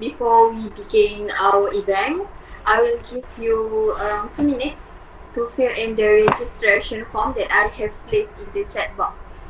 Before we begin our event, I will give you around 2 minutes to fill in the registration form that I have placed in the chat box.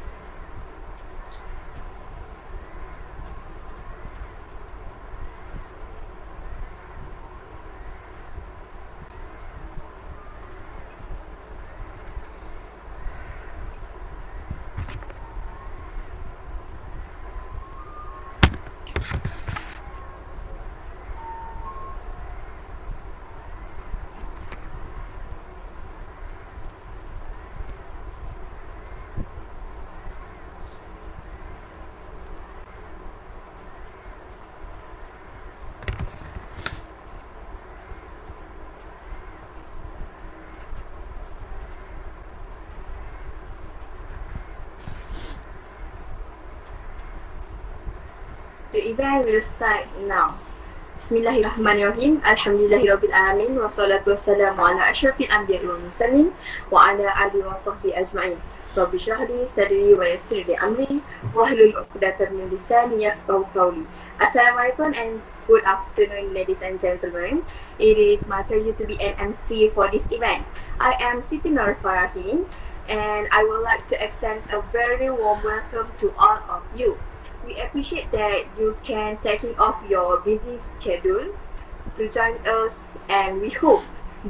The event will start now. Bismillahirrahmanirrahim. Alhamdulillahirabbil alamin wassalatu wassalamu ala asyrafil anbiya'i wal mursalin wa ala alihi wa sahbihi ajma'in. Rabbi shrah li sadri wa yassir li amri wahlul 'uqdatam min lisani yafqahu qawli. Assalamualaikum and good afternoon, ladies and gentlemen. It is my pleasure to be an MC for this event. I am Siti Nur Farahin and I would like to extend a very warm welcome to all of you. We appreciate that you can taking off your busy schedule to join us, and we hope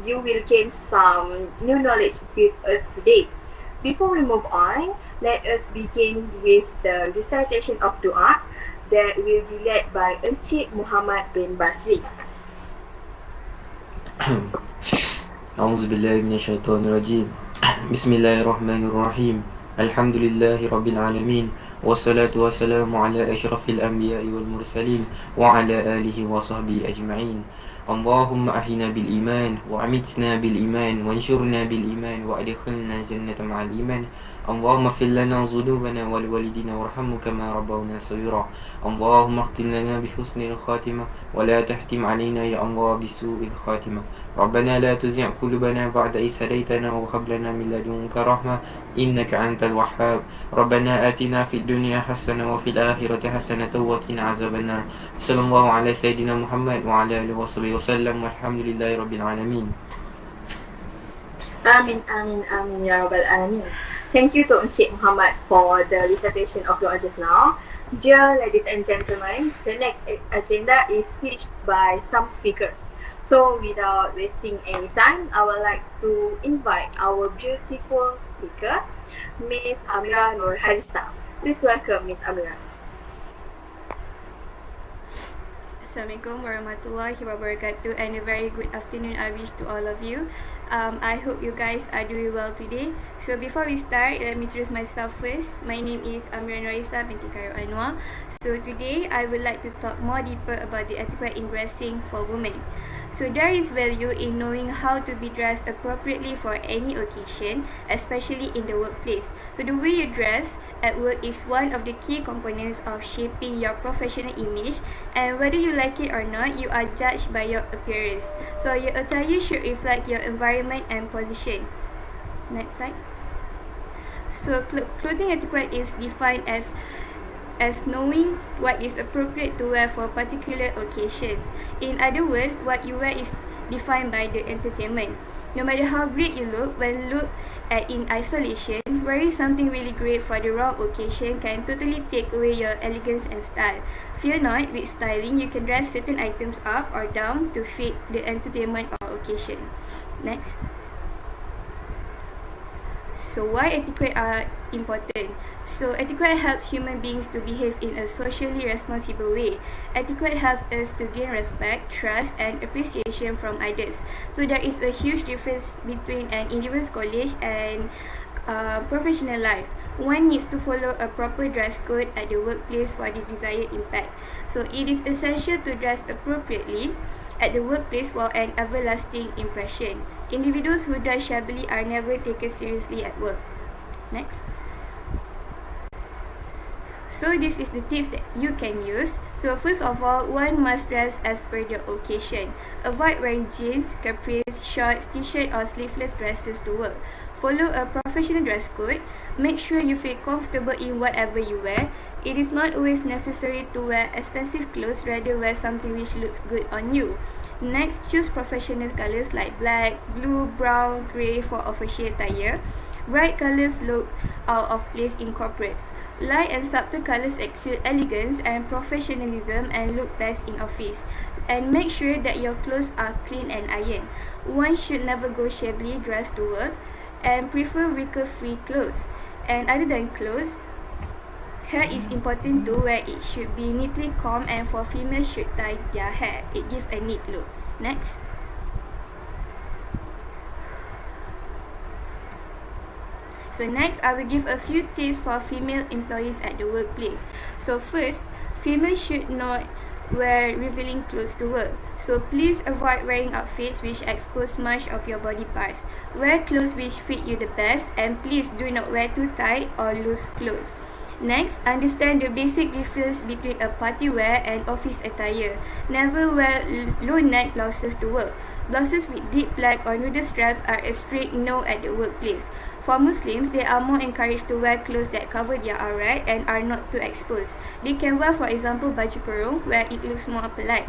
you will gain some new knowledge with us today. Before we move on, let us begin with the recitation of dua that will be led by Encik Muhammad bin Basri. A'udzubillahi minasyaitonirrajim. Bismillahirrahmanirrahim. Alhamdulillahi rabbil alamin. Wassalatu wassalamu ala asyrafil anbiya'i wal mursalin wa ala alihi wa sahbihi ajma'in. Allahumma ahina bil iman wa amitna bil iman wa anshurna bil iman wa adkhilna jannata ma'al iman. Allahumma fil lana dhunubana wal walidina warhamna kama rabbawna saghira. Allahumma khtim lana bi husnil khatimah wa la tahtim alaina ya Allah bi su'il khatimah. Rabbana la tuzigh qulubana ba'da idh hadaytana wa hab lana min ladunka rahmah innaka antal wahhab. Rabbana atina fid dunya hasanah wa fil akhirati hasanah wa qina azabannar. Sallallahu ala sayyidina Muhammad wa ala alihi wa sahbihi wasallam walhamdulillahi rabbil alamin. Amin, amin, amin, ya Rabbal Alamin. Thank you to Encik Muhammad for the recitation of dua just now. Dear ladies and gentlemen, the next agenda is speech by some speakers. So without wasting any time, I would like to invite our beautiful speaker, Miss Amira Nur Harisa. Please welcome Miss Amira. Assalamualaikum warahmatullahi wabarakatuh, and a very good afternoon I wish to all of you. I hope you guys are doing well today. So before we start, let me introduce myself first. My name is Amira Norisa binti Khairul Anwar. So today I would like to talk more deeper about the etiquette in dressing for women. So there is value in knowing how to be dressed appropriately for any occasion, especially in the workplace. So the way you dress at work is one of the key components of shaping your professional image, and whether you like it or not, you are judged by your appearance. So your attire should reflect your environment and position. Next slide. So clothing etiquette is defined as knowing what is appropriate to wear for particular occasions. In other words, what you wear is defined by the entertainment. No matter how great you look, when looked at in isolation, wearing something really great for the wrong occasion can totally take away your elegance and style. Fear not, with styling, you can dress certain items up or down to fit the entertainment or occasion. Next. So why etiquette are important? So etiquette helps human beings to behave in a socially responsible way. Etiquette helps us to gain respect, trust and appreciation from others. So there is a huge difference between an individual's college and professional life. One needs to follow a proper dress code at the workplace for the desired impact. So it is essential to dress appropriately at the workplace for an everlasting impression. Individuals who dress shabbily are never taken seriously at work. Next. So this is the tips that you can use. So first of all, one must dress as per the occasion. Avoid wearing jeans, capris, shorts, t-shirt or sleeveless dresses to work. Follow a professional dress code. Make sure you feel comfortable in whatever you wear. It is not always necessary to wear expensive clothes, rather wear something which looks good on you. Next, choose professional colors like black, blue, brown, grey for official attire. Bright colors look out of place in corporates. Light and subtle colors exude elegance and professionalism and look best in office. And make sure that your clothes are clean and ironed. One should never go shabbily dressed to work and prefer wrinkle-free clothes. And other than clothes, hair is important too, where it should be neatly combed, and for females should tie their hair. It gives a neat look. Next. So next, I will give a few tips for female employees at the workplace. So first, females should not wear revealing clothes to work. So please avoid wearing outfits which expose much of your body parts. Wear clothes which fit you the best, and please do not wear too tight or loose clothes. Next, understand the basic difference between a party wear and office attire. Never wear low neck blouses to work. Blouses with deep black or noodle straps are a strict no at the workplace. For Muslims, they are more encouraged to wear clothes that cover their aurat and are not too exposed. They can wear, for example, baju kurung, where it looks more polite.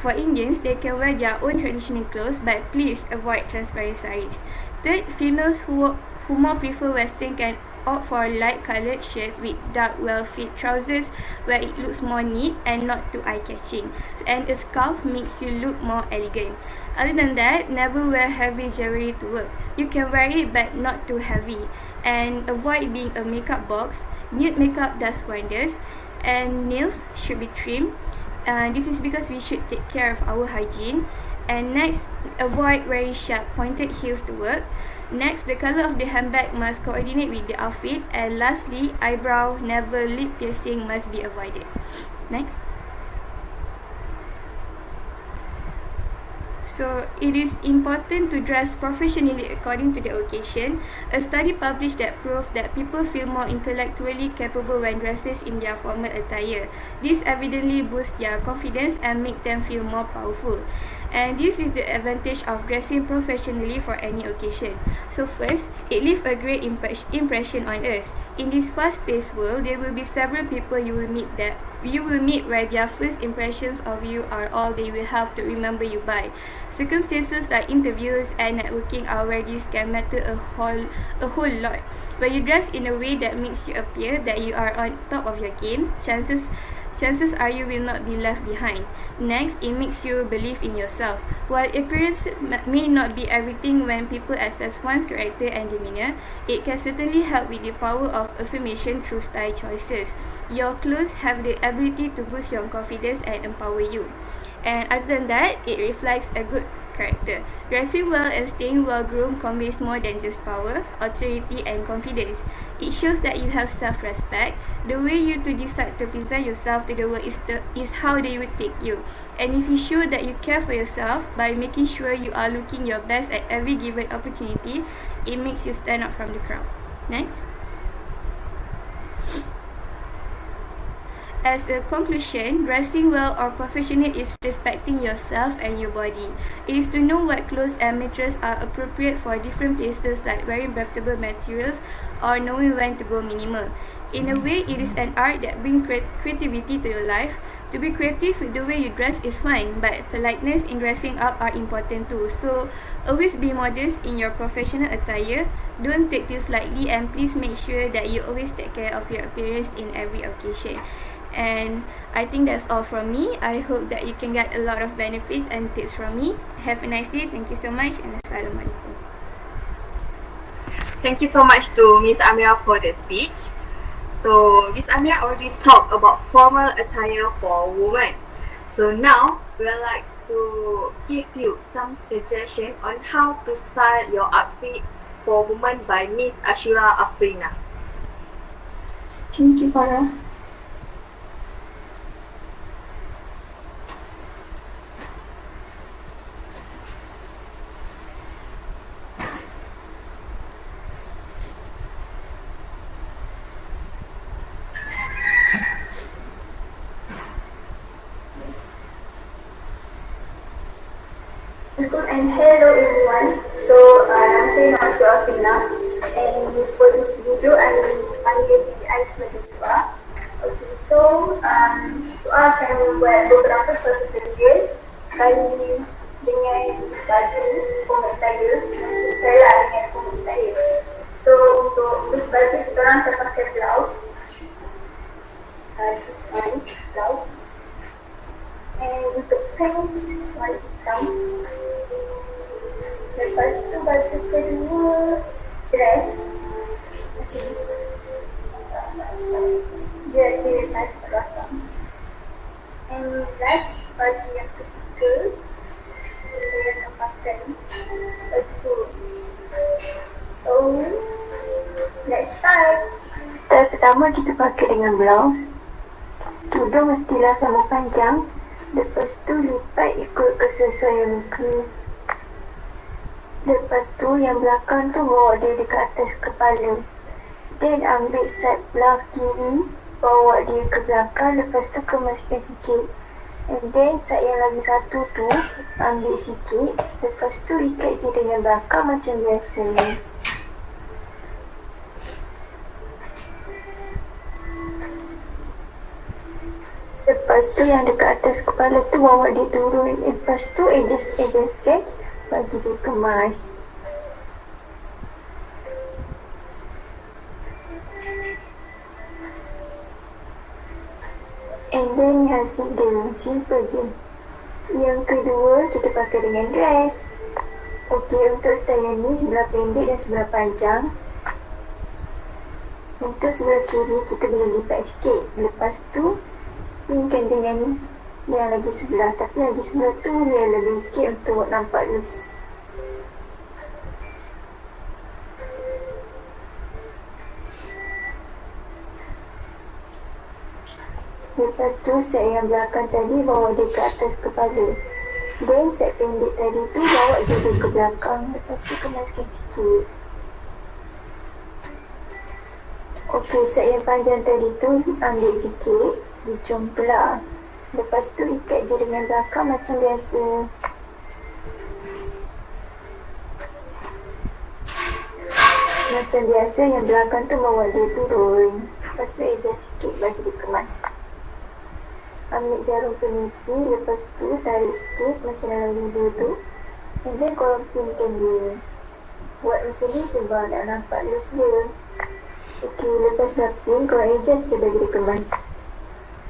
For Indians, they can wear their own traditional clothes, but please avoid transparent saris. Third, females who more prefer Western can opt for light coloured shirts with dark well-fit trousers where it looks more neat and not too eye-catching. And a scarf makes you look more elegant. Other than that, never wear heavy jewelry to work. You can wear it but not too heavy. And avoid being a makeup box. Nude makeup does wonders. And nails should be trimmed. This is because we should take care of our hygiene. And next, avoid wearing sharp pointed heels to work. Next, the color of the handbag must coordinate with the outfit. And lastly, eyebrow, navel, lip piercing must be avoided. Next. So, it is important to dress professionally according to the occasion. A study published that proved that people feel more intellectually capable when dressed in their formal attire. This evidently boosts their confidence and make them feel more powerful. And this is the advantage of dressing professionally for any occasion. So first, it leaves a great impression on us. In this fast-paced world, there will be several people you will meet where their first impressions of you are all they will have to remember you by. Circumstances like interviews and networking are where this can matter a whole lot. When you dress in a way that makes you appear that you are on top of your game, chances are you will not be left behind. Next, it makes you believe in yourself. While appearances may not be everything when people assess one's character and demeanor, it can certainly help with the power of affirmation through style choices. Your clothes have the ability to boost your confidence and empower you. And other than that, it reflects a good character. Dressing well and staying well-groomed conveys more than just power, authority, and confidence. It shows that you have self-respect. The way you to decide to present yourself to the world is how they will take you. And if you show that you care for yourself by making sure you are looking your best at every given opportunity, it makes you stand out from the crowd. Next. As a conclusion, dressing well or professional is respecting yourself and your body. It is to know what clothes and materials are appropriate for different places, like wearing breathable materials or knowing when to go minimal. In a way, it is an art that brings creativity to your life. To be creative with the way you dress is fine, but politeness in dressing up are important too. So, always be modest in your professional attire. Don't take this lightly, and please make sure that you always take care of your appearance in every occasion. And I think that's all from me. I hope that you can get a lot of benefits and tips from me. Have a nice day. Thank you so much, and Assalamualaikum. Thank you so much to Ms. Amira for the speech. So Ms. Amira already talked about formal attire for women. So now we'd like to give you some suggestion on how to style your outfit for women by Ms. Ashura Afrina. Thank you, Farah. And hello everyone. So I'm Ashura Afrina. And for this video, I will be ice juga. Okay, so kita akan buat beberapa suatu tutorial sekali dengan baju formal attire dan sesuai lah dengan formal attire. So untuk this baju kita orang akan pakai blouse. This one blouse. And untuk pants warna hitam. Lepas tu baju kedua dress macam ni. Dia ada naik ke belakang. And last baju yang ketiga kita akan pakai baju kurung. So let's start. Step pertama kita pakai dengan blouse. Tudung mestilah sama panjang. Lepas tu lipat ikut kesesuaian muka. Lepas tu yang belakang tu bawa dia dekat atas kepala. Then ambil side belah kiri, bawa dia ke belakang. Lepas tu kemaskan sikit. And then side yang lagi satu tu ambil sikit. Lepas tu ikat je dengan belakang macam biasa. Lepas tu yang dekat atas kepala tu bawa dia turun. Lepas tu adjust-adjustkan bagi dia kemas. And then hasil dia simple je. Yang kedua kita pakai dengan dress. Okey, untuk style yang ni sebelah pendek dan sebelah panjang. Untuk sebelah kiri kita boleh lipat sikit. Lepas tu pinkan dengan yang lagi sebelah, tapi lagi sebelah tu dia lebih sikit untuk nampak loose. Lepas tu set yang belakang tadi bawa dia ke atas kepala. Dan set pendek tadi tu bawa je dia ke belakang. Lepas tu kemaskan sikit. Okey, set yang panjang tadi tu ambil sikit, hujung belah. Lepas tu ikat je dengan belakang macam biasa. Macam biasa yang belakang tu bawa dia turun. Lepas tu adjust sikit bagi dia kemas. Ambil jarum peniti, lepas tu tarik sikit macam dalam video tu. And then korang pinkan dia. Buat macam ni sebab nak nampak loose dia. Okey, lepas dah pin, korang adjust je bagi dia kemas.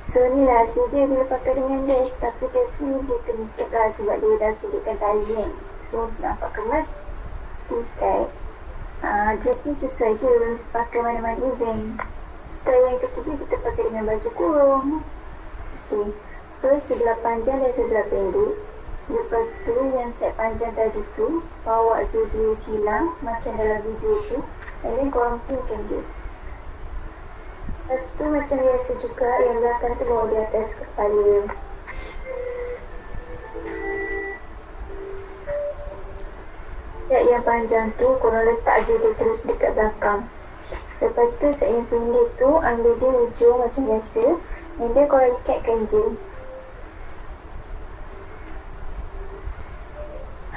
So ni lah hasil dia bila pakai dengan dress. Tapi dress ni dia kena ikat lah sebab dia dah sediakan tali kan. So nampak kemas, ikat. Dress ni sesuai je pakai mana-mana event. Style yang ketiga kita pakai dengan baju kurung. Okay, first sebelah panjang dan sebelah pendek. Lepas tu yang set panjang tadi tu bawa je dia silang macam dalam video tu. And then korang pinkan dia. Lepas tu macam biasa juga yang belakang tu bawa di atas kepala. Yang panjang tu korang letak je dia terus dekat belakang. Lepas tu set yang pendek tu ambil dia hujung macam biasa. And then korang ikatkan je.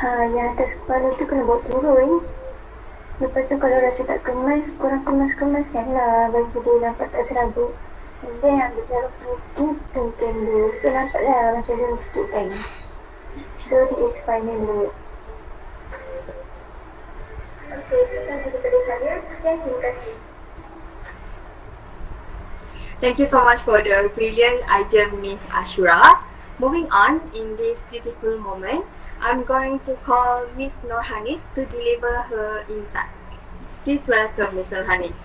Yang atas kepala tu kena bawa turun. Lepas tu kalau rasa tak kemas, korang kemas-kemaskan lah bagi dia nampak tak serabut. And then ambil jarum putih, pinkan dia. So nampak lah macam dia sikit kan. So this is final look. Okay, itu sahaja daripada saya. Sekian, terima kasih. Thank you so much for the brilliant item, Miss Ashura. Moving on, in this beautiful moment, I'm going to call Miss Norhanis to deliver her insight. Please welcome Miss Norhanis.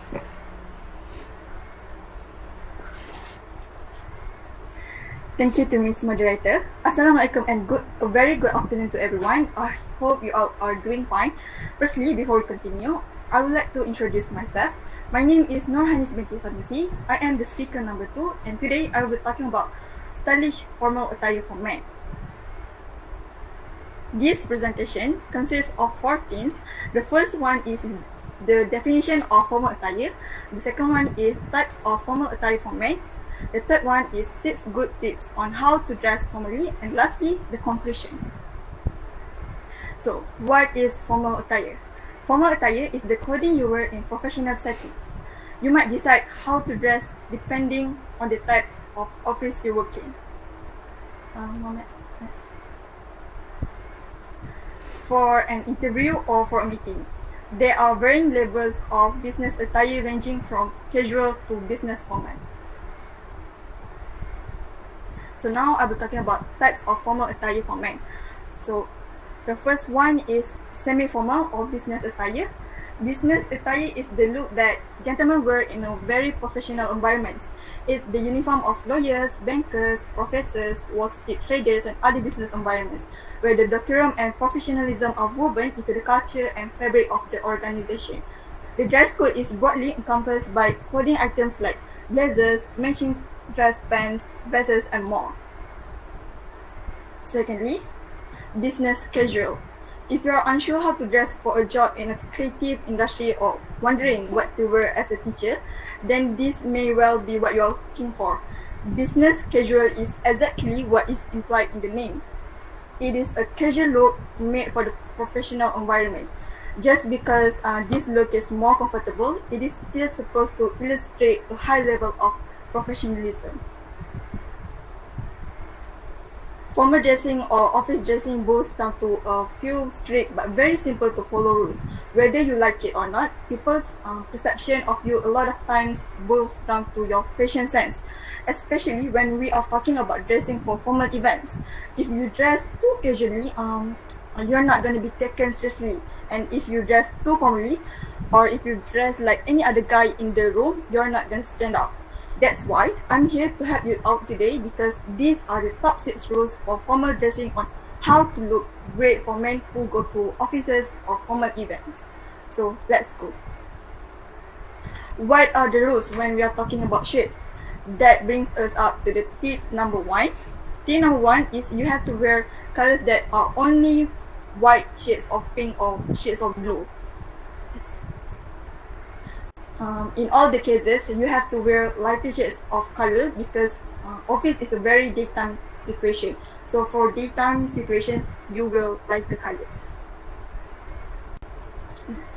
Thank you to Miss Moderator. Assalamualaikum and a very good afternoon to everyone. I hope you all are doing fine. Firstly, before we continue, I would like to introduce myself. My name is Norhanis binti Sanusi. I am the speaker number 2, and today I will be talking about stylish formal attire for men. This presentation consists of 4 things. The first one is the definition of formal attire. The second one is types of formal attire for men. The third one is 6 good tips on how to dress formally. And lastly, the conclusion. So, what is formal attire? Formal attire is the clothing you wear in professional settings. You might decide how to dress depending on the type of office you work in. Next. For an interview or for a meeting, there are varying levels of business attire ranging from casual to business formal. So now I'll be talking about types of formal attire for men. So the first one is semi-formal or business attire. Business attire is the look that gentlemen wear in a very professional environments. It's the uniform of lawyers, bankers, professors, Wall Street traders, and other business environments, where the decorum and professionalism are woven into the culture and fabric of the organization. The dress code is broadly encompassed by clothing items like blazers, matching dress pants, vests, and more. Secondly, business casual. If you are unsure how to dress for a job in a creative industry or wondering what to wear as a teacher, then this may well be what you are looking for. Business casual is exactly what is implied in the name. It is a casual look made for the professional environment. Just because this look is more comfortable, it is still supposed to illustrate a high level of professionalism. Formal dressing or office dressing boils down to a few strict but very simple to follow rules. Whether you like it or not, people's perception of you a lot of times boils down to your fashion sense, especially when we are talking about dressing for formal events. If you dress too casually, you're not going to be taken seriously. And if you dress too formally, or if you dress like any other guy in the room, you're not going to stand out. That's why I'm here to help you out today, because these are the top 6 rules for formal dressing on how to look great for men who go to offices or formal events. So let's go. What are the rules when we are talking about shirts? That brings us up to the tip number 1. Tip number 1 is you have to wear colors that are only white, shades of pink, or shades of blue. In all the cases, you have to wear lighter shades of color because office is a very daytime situation. So for daytime situations, you will light the colors. Yes.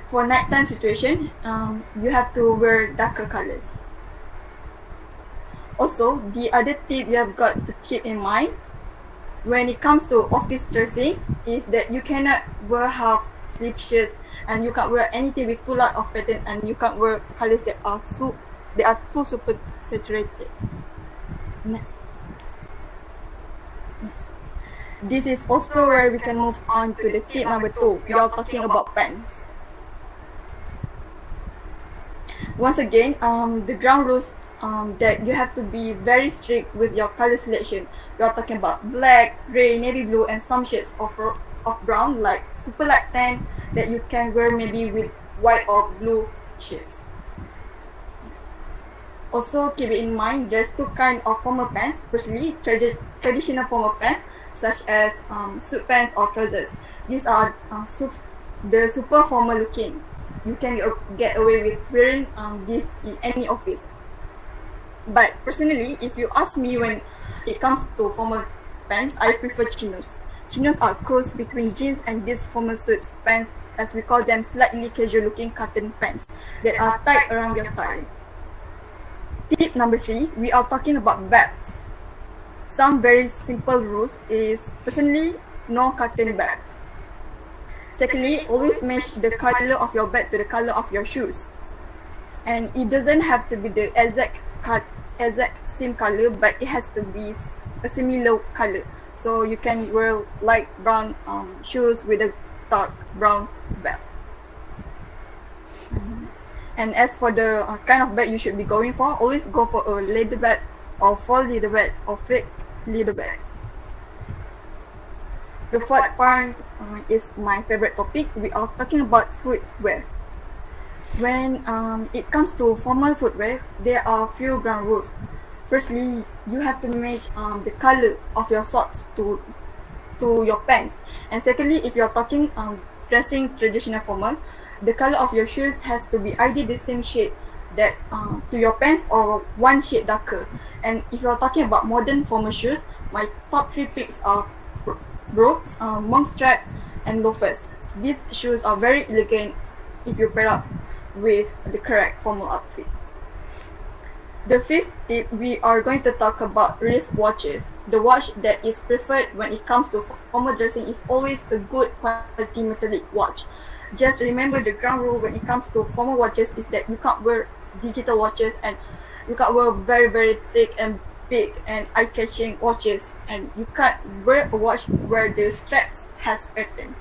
For nighttime situation, you have to wear darker colors. Also, the other tip you have got to keep in mind when it comes to office dressing is that you cannot wear half sleeve shirts, and you can't wear anything with too lot of pattern, and you can't wear colors that are too super saturated. Next. This is also where we can move on to the tip number 2. We are talking about pants. Once again, the ground rules that you have to be very strict with your color selection. We are talking about black, grey, navy blue, and some shades of brown, like super light tan that you can wear maybe with white or blue shades. Also, keep it in mind, there's 2 kinds of formal pants. Firstly, traditional formal pants such as suit pants or trousers. These are the super formal looking. You can get away with wearing this in any office. But personally, if you ask me, when it comes to formal pants, I prefer chinos. Chinos are a cross between jeans and these formal suits pants, as we call them slightly casual looking cotton pants that are tied around your thigh. Tip number 3, we are talking about belts. Some very simple rules is, personally, no cotton belts. Secondly, always match the color of your belt to the color of your shoes. And it doesn't have to be the exact same color, but it has to be a similar color. So you can wear light brown shoes with a dark brown belt. And as for the kind of belt you should be going for, always go for a leather belt or faux leather belt or fake leather belt. The fourth part is my favorite topic. We are talking about footwear. When it comes to formal footwear, there are a few ground rules. Firstly, you have to match the color of your socks to your pants. And secondly, if you're talking dressing traditional formal, the color of your shoes has to be either the same shade that to your pants or one shade darker. And if you're talking about modern formal shoes, my top 3 picks are brogues, monk strap, and loafers. These shoes are very elegant if you pair up with the correct formal outfit. The fifth tip, we are going to talk about wristwatches. The watch that is preferred when it comes to formal dressing is always a good quality metallic watch. Just remember the ground rule when it comes to formal watches is that you can't wear digital watches, and you can't wear very, very thick and big and eye-catching watches, and you can't wear a watch where the straps has pattern.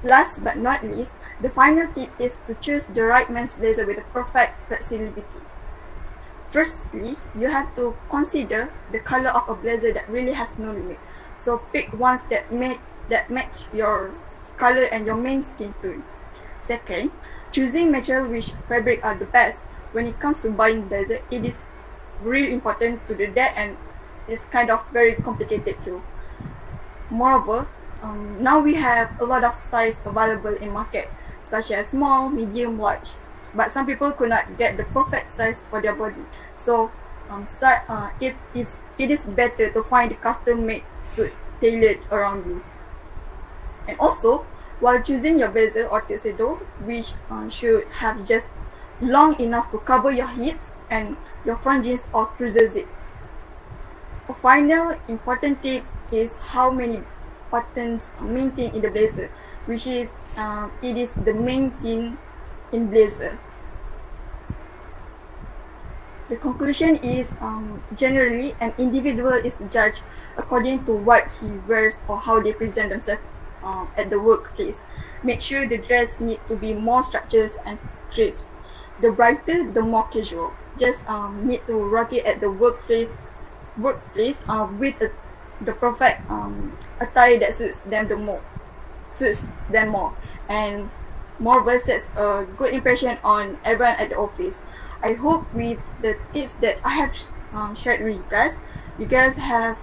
Last but not least, the final tip is to choose the right men's blazer with the perfect flexibility. Firstly, you have to consider the color of a blazer that really has no limit. So pick ones that match your color and your main skin tone. Second, choosing material which fabric are the best. When it comes to buying blazer, it is really important to do that, and it's kind of very complicated too. Moreover, now we have a lot of size available in market, such as small, medium, large. But some people could not get the perfect size for their body. So it is better to find a custom-made suit tailored around you. And also, while choosing your blazer or tuxedo, which should have just long enough to cover your hips and your front jeans or trouser zip. A final important tip is how many buttons maintained in the blazer, which is it is the main thing in blazer. The conclusion is generally an individual is judged according to what he wears or how they present themselves at the workplace. Make sure the dress need to be more structured and crisp. The brighter, the more casual. Just need to rock it at the workplace with the perfect attire that suits them more, and moreover sets a good impression on everyone at the office. I hope with the tips that I have shared with you guys have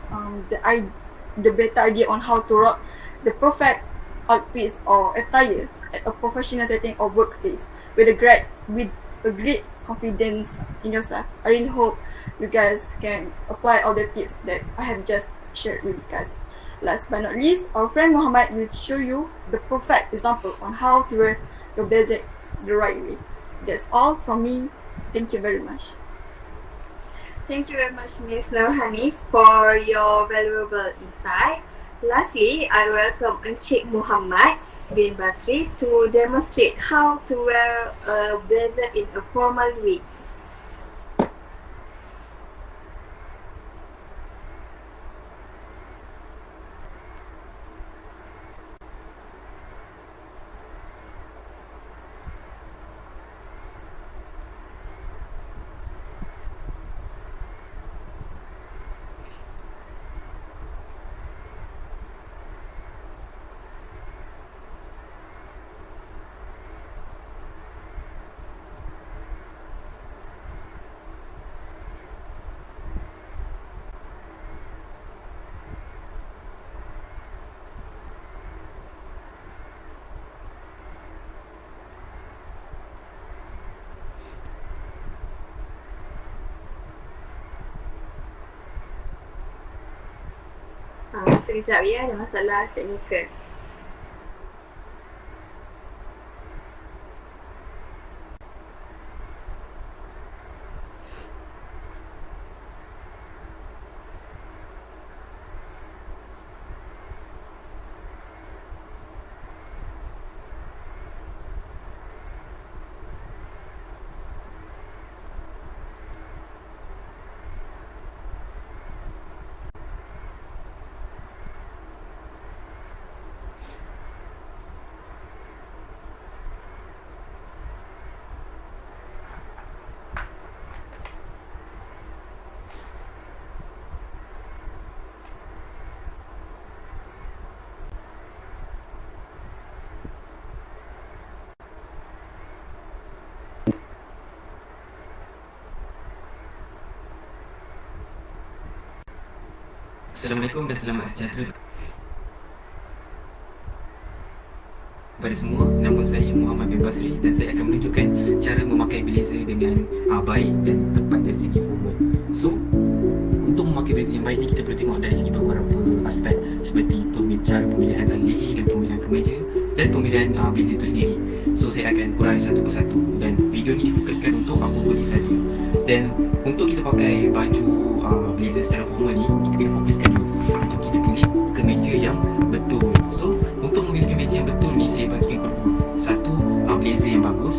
the better idea on how to rock the perfect outfits or attire at a professional setting or workplace with a great confidence in yourself. I really hope you guys can apply all the tips that I have just shared with you guys. Last but not least, our friend Muhammad will show you the perfect example on how to wear your blazer the right way. That's all from me. Thank you very much. Thank you very much, Ms. Nurhanis, for your valuable insight. Lastly, I welcome Encik Muhammad bin Basri to demonstrate how to wear a blazer in a formal way. Sekejap ya, ada masalah teknikal. Assalamualaikum dan selamat sejahtera kepada semua. Nama saya Muhammad bin Basri dan saya akan menunjukkan cara memakai blazer dengan baik dan tepat dari segi formal. So, untuk memakai beza yang baik ni kita boleh tengok dari segi beberapa aspek, seperti cara pemilihan leher dan pemilihan kemeja dan pemilihan blazer itu sendiri. So saya akan urai satu persatu, dan video ni difokuskan untuk apa boleh saja. Dan untuk kita pakai baju blazer secara formal ni, kita kena fokuskan dulu untuk kita pilih kemeja yang betul. So untuk memilih kemeja yang betul ni, saya bagikan kepada satu blazer yang bagus,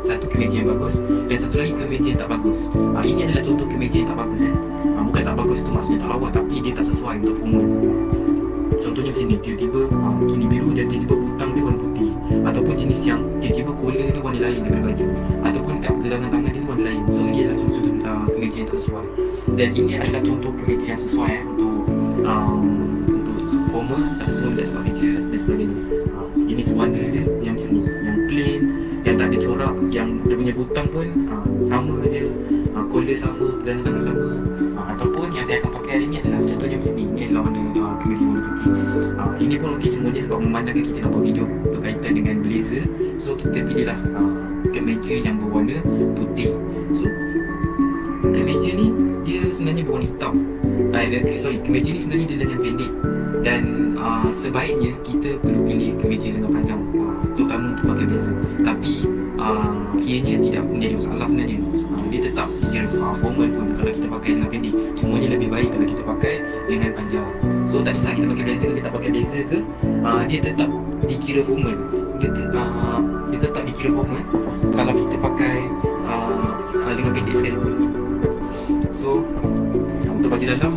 satu kemeja yang bagus dan satu lagi kemeja yang tak bagus. Ini adalah contoh kemeja yang tak bagus. Bukan tak bagus tu maksudnya tak lawa, tapi dia tak sesuai untuk formal. Contohnya macam ni, tiba-tiba kini biru dan tiba-tiba butang dia warna putih, ataupun jenis yang tiba-tiba collar dia warna lain daripada baju, ataupun kat pergelangan tangan dia warna lain. So ini adalah contoh kemeja yang tak sesuai. Dan ini adalah contoh kemeja yang sesuai untuk formal ataupun tak tempat kerja dan sebagainya. Jenis warna dia yang macam ni, yang plain, yang tak ada corak, yang dia punya butang pun sama je, collar sama, pergelangan tangan sama. Ataupun yang saya akan pakai hari ni adalah contohnya macam ni. Ni adalah warna kemeja warna putih. Ini pun okey, cuma ni sebab memandangkan kita nak buat video berkaitan dengan blazer, so kita pilihlah kemeja yang berwarna putih. So kemeja ni dia sebenarnya berwarna hitam. Kemeja ni sebenarnya dia lengan pendek, dan sebaiknya kita perlu pilih kemeja lengan panjang, terutama untuk pakai blazer. Tapi ianya tidak menjadi masalah sebenarnya. Dia tetap dikira formal pun kalau kita pakai lengan pendek. Cuma ni lebih baik kalau kita pakai lengan panjang. So tak kisah kita pakai blazer ke kita pakai blazer ke, dia tetap dikira formal. Dia tetap dikira formal kalau kita pakai lengan pendek sekalipun. So untuk baju dalam,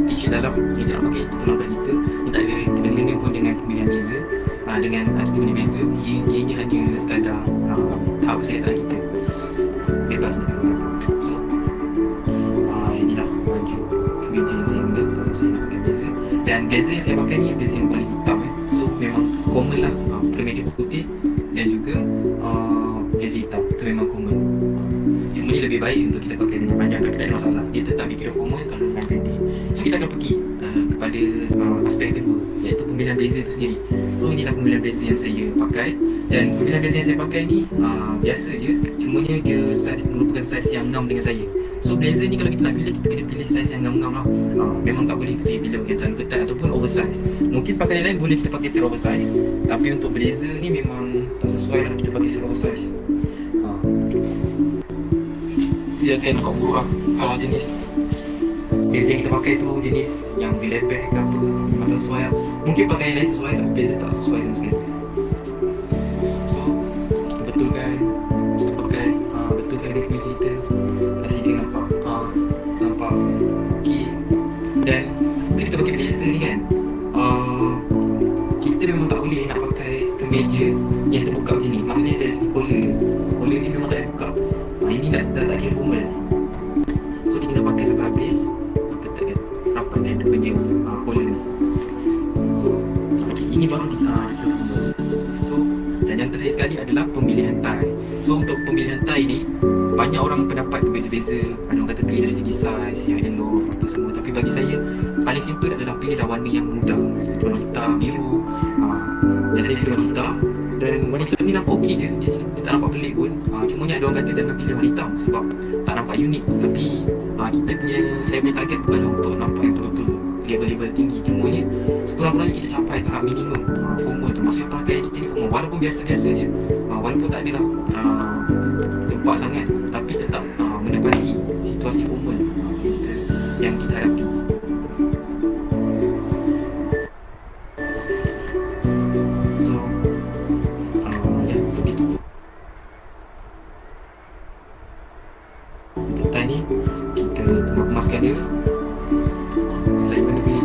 t-shirt dalam yang kita nak pakai, kita tolong kita ni tak ada kena-mengena pun dengan pemilihan blazer, dengan attitude blazer. Ianya hanya sekadar tahap keselesaan kita, bebas untuk kita. So inilah baju kemeja yang saya guna untuk saya nak pakai blazer. Dan blazer yang saya pakai ni blazer yang warna hitam. So memang common lah, kemeja putih dan juga blazer hitam, itu memang common. Cuma ni lebih baik untuk kita pakai lengan panjang, tapi tak ada masalah, dia tetap dikira formal kalau lengan pendek. So kita akan pergi kepada aspek yang kedua, iaitu pemilihan blazer itu sendiri. So inilah pemilihan blazer yang saya pakai, dan pemilihan blazer yang saya pakai ni biasa je, cumanya dia merupakan saiz yang ngam dengan saya. So blazer ni kalau kita nak pilih, kita kena pilih saiz yang ngam-ngam lah. Memang tak boleh kita pilih yang terlalu ketat ataupun oversize. Mungkin pakaian lain boleh kita pakai secara oversize, tapi untuk blazer ni memang tak sesuai lah kita pakai secara oversize. Dia akan nampak buruk lah kalau jenis blazer yang kita pakai tu jenis yang dilebeh ke apa, tak sesuai lah. Mungkin pakaian lain sesuai tapi blazer tak sesuai sama sekali. So kita betulkan dengan kemeja kita, kasi dia nampak okey. Dan bila kita pakai blazer ni kan, kita memang tak boleh nak pakai kemeja yang terbuka macam ni. Maksudnya dari segi collar ni memang tak boleh buka. Ini dah tak kira formal. So kita kena pakai sampai habis, ketatkan rapatkan dia punya collar ni. So ini baru dikira formal. So dan yang terakhir sekali adalah pemilihan tie. So untuk pemilihan tie ni, banyak orang pendapat berbeza-beza. Ada orang kata pilih dari segi size, yang elok, apa semua. Tapi bagi saya, paling simple adalah pilihlah warna yang mudah, seperti warna hitam, biru. Dan saya pilih warna hitam. Dan warna hitam ni nampak okey je, dia tak nampak pelik pun. Cuma ada orang kata jangan pilih warna hitam sebab tak nampak unik. Tapi saya punya target bukanlah untuk nampak yang betul-betul level-level tinggi. Cumanya sekurang-kurangnya kita capai tahap minimum formal tu. Maksudnya pakaian kita ni formal, walaupun biasa-biasa je, walaupun tak adalah gempak sangat, tapi tetap menepati situasi formal yang kita hadapi. So untuk itu, untuk tie ni kita kemas-kemaskan dia. Selain benda ni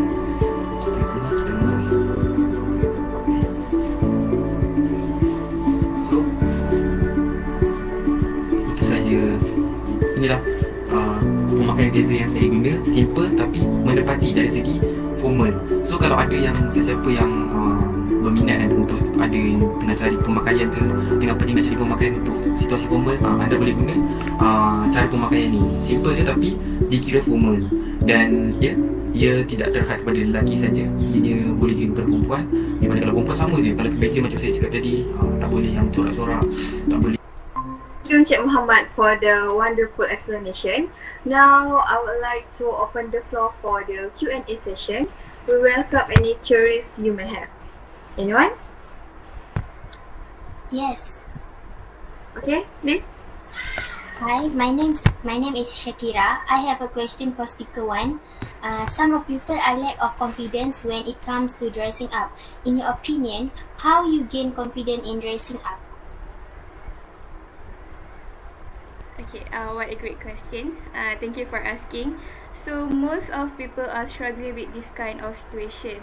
kita kemas. So itu saja. Inilah pemakaian blazer yang saya guna, simple tapi menepati dari segi formal. So kalau ada yang sesiapa yang berminat untuk ada yang tengah cari pemakaian ke, tengah pening nak cari pemakaian untuk situasi formal, anda boleh guna cara pemakaian ni. Simple je tapi dikira formal. Dan ia tidak terhad kepada lelaki saja, ianya boleh juga kepada perempuan. Di mana kalau perempuan sama je, kalau kemeja macam saya cakap tadi, tak boleh yang corak-corak, tak boleh. Thank you you, Encik Muhammad, for the wonderful explanation. Now, I would like to open the floor for the Q&A session. We welcome any queries you may have. Anyone? Yes. Okay, please. Hi, my name is Shakira. I have a question for speaker one. Some of people are lack of confidence when it comes to dressing up. In your opinion, how you gain confidence in dressing up? Okay, what a great question. Thank you for asking. So most of people are struggling with this kind of situation.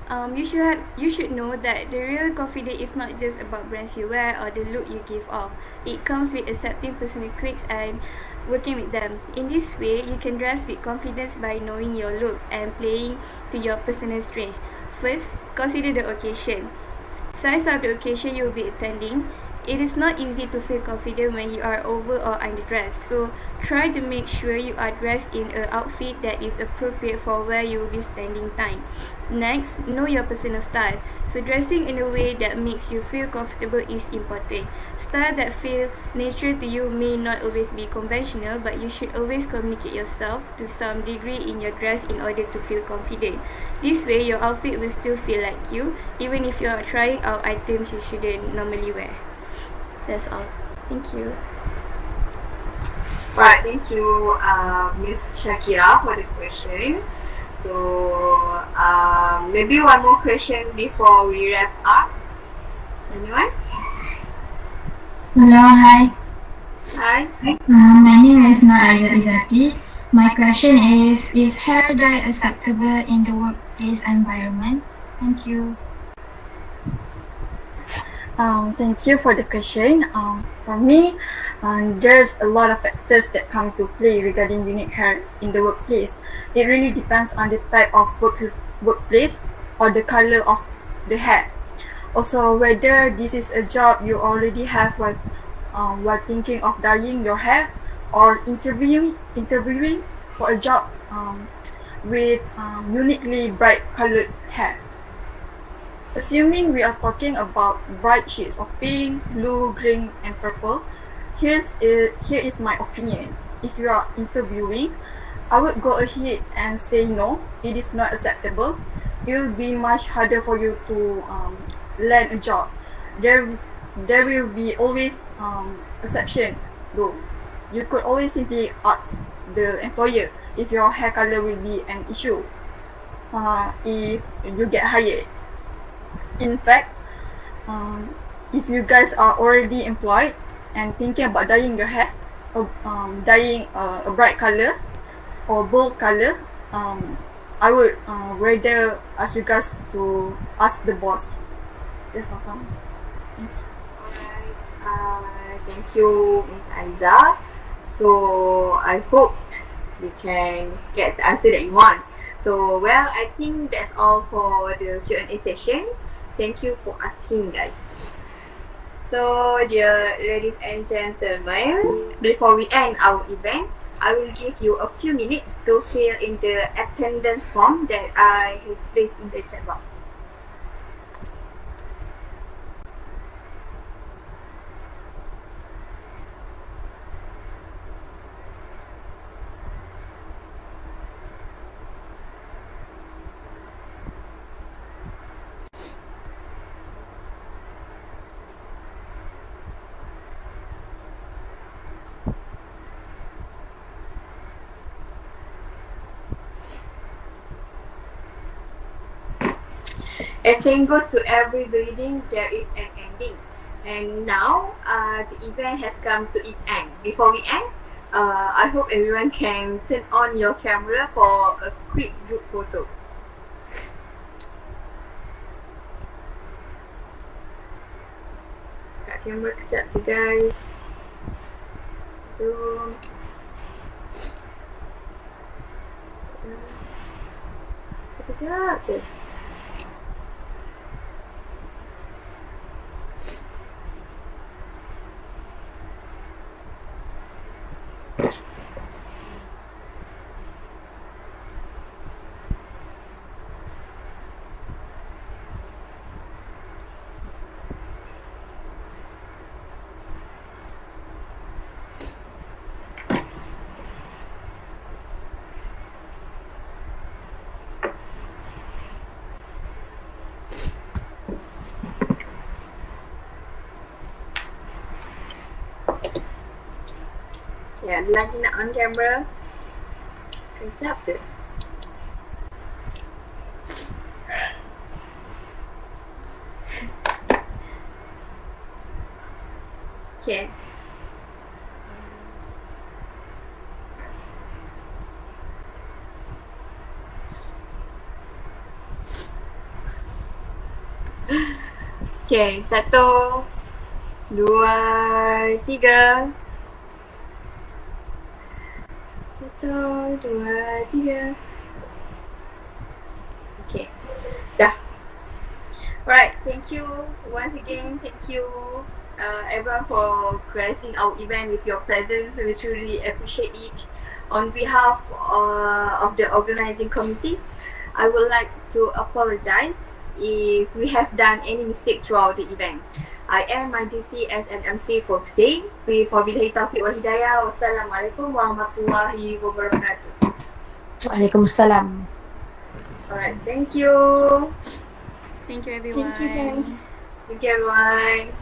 You should know that the real confidence is not just about brands you wear or the look you give off. It comes with accepting personal quirks and working with them. In this way, you can dress with confidence by knowing your look and playing to your personal strengths. First, consider the occasion. Size of the occasion you will be attending. It is not easy to feel confident when you are over or underdressed, so try to make sure you are dressed in an outfit that is appropriate for where you will be spending time. Next, know your personal style. So dressing in a way that makes you feel comfortable is important. Style that feel natural to you may not always be conventional, but you should always communicate yourself to some degree in your dress in order to feel confident. This way, your outfit will still feel like you, even if you are trying out items you shouldn't normally wear. That's all. Thank you. Alright, thank you, Miss Shakira, for the question. So, maybe one more question before we wrap up. Anyone? Hello, hi. Hi. My name is Nur Izati. My question is hair dye acceptable in the workplace environment? Thank you. Thank you for the question. For me, there's a lot of factors that come to play regarding unique hair in the workplace. It really depends on the type of workplace or the color of the hair. Also, whether this is a job you already have while thinking of dyeing your hair or interviewing for a job with uniquely bright colored hair. Assuming we are talking about bright shades of pink, blue, green, and purple, here is my opinion. If you are interviewing, I would go ahead and say no, it is not acceptable. It will be much harder for you to land a job. There will be always exception though. You could always simply ask the employer if your hair color will be an issue if you get hired. In fact, if you guys are already employed and thinking about dyeing your hair, or dyeing a bright color or bold color, I would rather ask you guys to ask the boss. Yes, welcome. Thank you. Alright, thank you, Miss Aiza. So, I hope you can get the answer that you want. So, well, I think that's all for the Q&A session. Thank you for asking, guys. So, dear ladies and gentlemen, before we end our event, I will give you a few minutes to fill in the attendance form that I have placed in the chat box. As saying goes to every beginning, there is an ending. And now, the event has come to its end. Before we end, I hope everyone can turn on your camera for a quick group photo. Kat kamera kejap je, guys. Jom. Sekejap je. Ya, lagi nak on camera. Kejap je. Okay. Okay, 1, 2, 3. 1, 2, 3. Okay, dah. Alright, thank you once again. Thank you everyone for gracing our event with your presence. We truly appreciate it. On behalf of the organizing committees, I would like to apologize if we have done any mistake throughout the event. I end my duty as an MC for today. Wabillahi taufiq wal hidayah. Wassalamualaikum warahmatullahi wabarakatuh. Waalaikumsalam. Alright, thank you. Thank you everyone. Thank you, guys. Thank you, everyone.